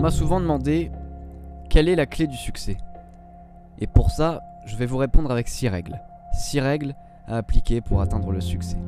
m'a souvent demandé quelle est la clé du succès. Et pour ça, je vais vous répondre avec 6 règles. 6 règles à appliquer pour atteindre le succès.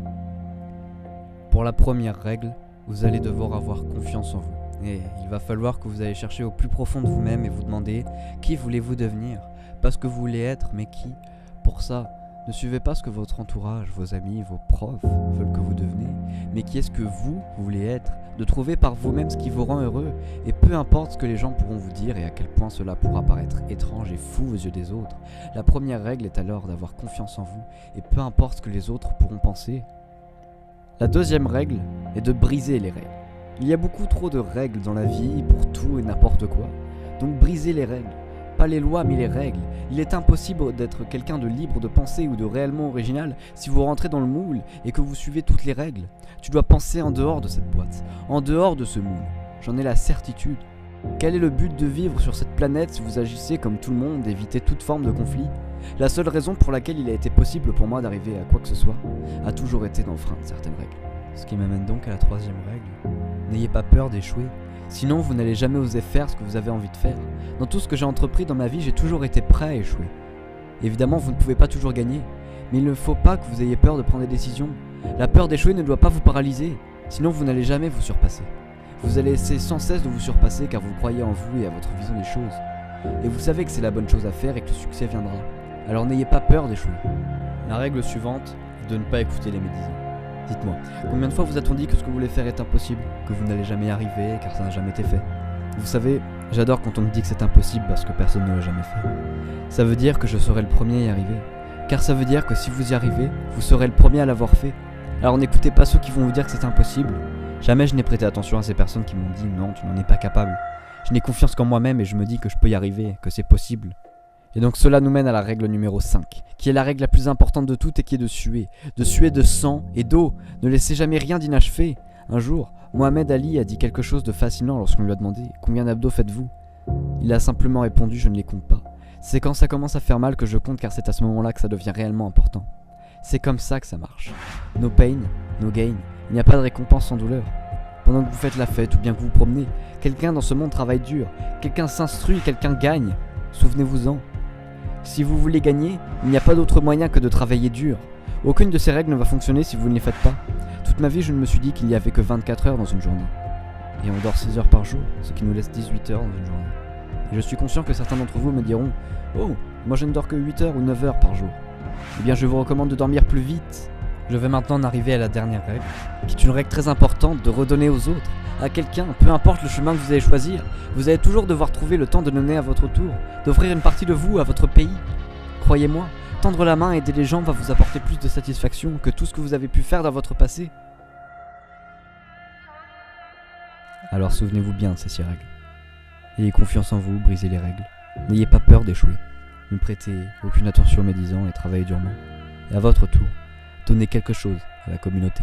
Pour la première règle, vous allez devoir avoir confiance en vous. Et il va falloir que vous allez chercher au plus profond de vous-même et vous demander qui voulez-vous devenir, pas ce que vous voulez être, mais qui. Pour ça, ne suivez pas ce que votre entourage, vos amis, vos profs veulent que vous deveniez, mais qui est-ce que vous voulez être, de trouver par vous-même ce qui vous rend heureux, et peu importe ce que les gens pourront vous dire et à quel point cela pourra paraître étrange et fou aux yeux des autres. La première règle est alors d'avoir confiance en vous, et peu importe ce que les autres pourront penser. La deuxième règle est de briser les règles. Il y a beaucoup trop de règles dans la vie pour tout et n'importe quoi, donc brisez les règles. Pas les lois mais les règles. Il est impossible d'être quelqu'un de libre de penser ou de réellement original si vous rentrez dans le moule et que vous suivez toutes les règles. Tu dois penser en dehors de cette boîte, en dehors de ce moule. J'en ai la certitude. Quel est le but de vivre sur cette planète si vous agissez comme tout le monde, d'éviter toute forme de conflit? La seule raison pour laquelle il a été possible pour moi d'arriver à quoi que ce soit a toujours été d'enfreindre certaines règles. Ce qui m'amène donc à la troisième règle. N'ayez pas peur d'échouer. Sinon, vous n'allez jamais oser faire ce que vous avez envie de faire. Dans tout ce que j'ai entrepris dans ma vie, j'ai toujours été prêt à échouer. Évidemment, vous ne pouvez pas toujours gagner, mais il ne faut pas que vous ayez peur de prendre des décisions. La peur d'échouer ne doit pas vous paralyser, sinon vous n'allez jamais vous surpasser. Vous allez essayer sans cesse de vous surpasser car vous croyez en vous et à votre vision des choses. Et vous savez que c'est la bonne chose à faire et que le succès viendra. Alors n'ayez pas peur d'échouer. La règle suivante est de ne pas écouter les médisants. Dites-moi, combien de fois vous a-t-on dit que ce que vous voulez faire est impossible, que vous n'allez jamais y arriver car ça n'a jamais été fait? Vous savez, j'adore quand on me dit que c'est impossible parce que personne ne l'a jamais fait. Ça veut dire que je serai le premier à y arriver. Car ça veut dire que si vous y arrivez, vous serez le premier à l'avoir fait. Alors n'écoutez pas ceux qui vont vous dire que c'est impossible. Jamais je n'ai prêté attention à ces personnes qui m'ont dit « Non, tu n'en es pas capable ». Je n'ai confiance qu'en moi-même et je me dis que je peux y arriver, que c'est possible. Et donc cela nous mène à la règle numéro 5, qui est la règle la plus importante de toutes et qui est de suer de sang et d'eau. Ne laissez jamais rien d'inachevé. Un jour, Mohamed Ali a dit quelque chose de fascinant lorsqu'on lui a demandé « Combien d'abdos faites-vous » Il a simplement répondu « Je ne les compte pas ». C'est quand ça commence à faire mal que je compte car c'est à ce moment-là que ça devient réellement important. C'est comme ça que ça marche. No pain, no gain. Il n'y a pas de récompense sans douleur. Pendant que vous faites la fête ou bien que vous vous promenez, quelqu'un dans ce monde travaille dur, quelqu'un s'instruit, quelqu'un gagne. Souvenez-vous-en. Si vous voulez gagner, il n'y a pas d'autre moyen que de travailler dur. Aucune de ces règles ne va fonctionner si vous ne les faites pas. Toute ma vie, je ne me suis dit qu'il n'y avait que 24 heures dans une journée. Et on dort 6 heures par jour, ce qui nous laisse 18 heures dans une journée. Et je suis conscient que certains d'entre vous me diront « Oh, moi je ne dors que 8 heures ou 9 heures par jour. » Eh bien, je vous recommande de dormir plus vite. Je vais maintenant en arriver à la dernière règle, qui est une règle très importante de redonner aux autres, à quelqu'un, peu importe le chemin que vous allez choisir. Vous allez toujours devoir trouver le temps de donner à votre tour, d'offrir une partie de vous à votre pays. Croyez-moi, tendre la main et aider les gens va vous apporter plus de satisfaction que tout ce que vous avez pu faire dans votre passé. Alors souvenez-vous bien de ces 6 règles. Ayez confiance en vous, brisez les règles. N'ayez pas peur d'échouer. Ne prêtez aucune attention aux médisants et travaillez durement. Et à votre tour, donnez quelque chose à la communauté.